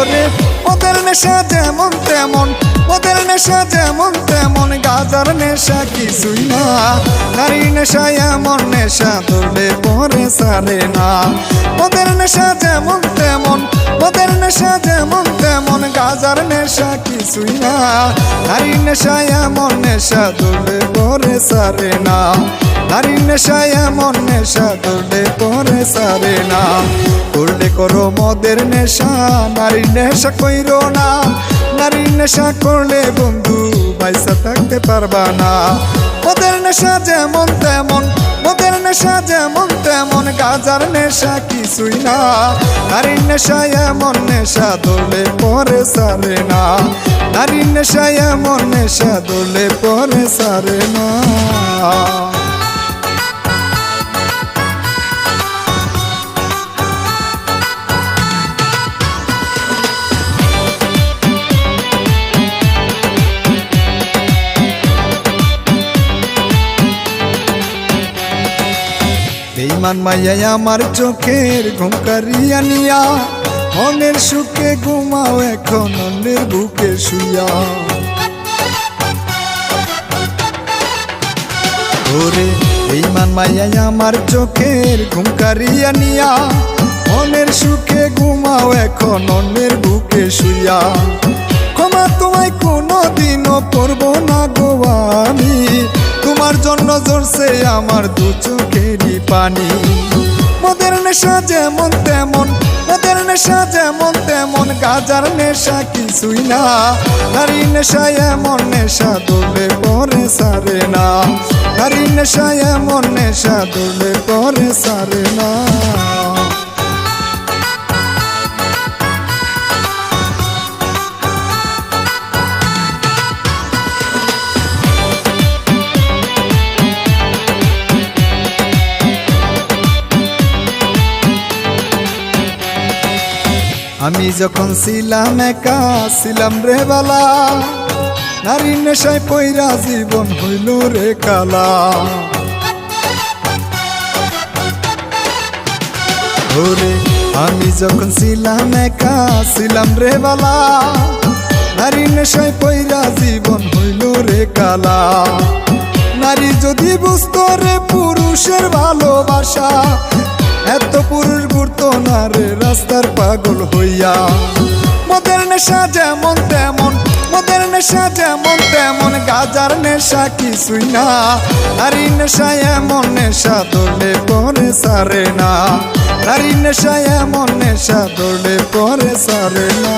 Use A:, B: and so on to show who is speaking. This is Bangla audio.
A: ওরে ওদের নেশা যেমন তেমন, ওদের নেশা যেমন তেমন, গাজার নেশা কিছুই না। নারী নেশা এমন নেশা ধরলে পরে সারে না। ওদের নেশা যেমন তেমন, ওদের নেশা যেমন তেমন, গাজার নেশা কিছুই না। নারী নেশা এমন নেশা ধরলে পরে সারে না। নারী নেশা এমন নেশা ধরলে পরে সারে না। করলে করো মদের নেশা, নারী নেশা কইরো না। নারী নেশা করলে বন্ধু পয়সা থাকতে পারবা না। ওদের নেশা যেমন তেমন, ওদের নেশা যেমন তেমন, গাজার নেশা কিছুই না। নারী নেশা এমন নেশা ধরলে পরে সারে না। নারী নেশা এমন নেশা ধরলে পরে সারে না। বেঈমান মাইয়া আমার চোখের ঘুম কারিয়া নিয়া, মনের সুখে ঘুমাও এখন অন্যের বুকে শুইয়া। ওরে বেঈমান মাইয়া আমার চোখের ঘুম কারিয়া নিয়া, মনের সুখে ঘুমাও এখন অন্যের বুকে শুইয়া। ক্ষমা তোমায় কোনোদিনও করবো না গো আমি, তোমার জন্য ঝরছে আমার দু চোখেরই পানি। মদের নেশা যেমন তেমন, মদের নেশা যেমন তেমন, গাজার নেশা কিছুই না। নারী নেশা এমন নেশা ধরলে পরে সারে না। নারী নেশা এমন নেশা ধরলে পরে সারে না। আমি যখন ছিলাম একা ছিলাম রে বালা, নারী নেশায় পইরা জীবন হইল রে কালা। ওরে আমি যখন ছিলাম একা ছিলাম রে বালা, নারী নেশায় পইরা জীবন হইল রে কালা। নারী যদি বুঝতো রে পুরুষের ভালোবাসা, এত পুরুষ ঘুরতো না রে রাস্তার পাগল হইয়া। মদের নেশা যেমন তেমন, মদের নেশা যেমন তেমন, গাজার নেশা কিছুই না। নারী নেশা এমন নেশা ধরলে পরে সারে না। নারী নেশা এমন নেশা ধরলে পরে সারে না।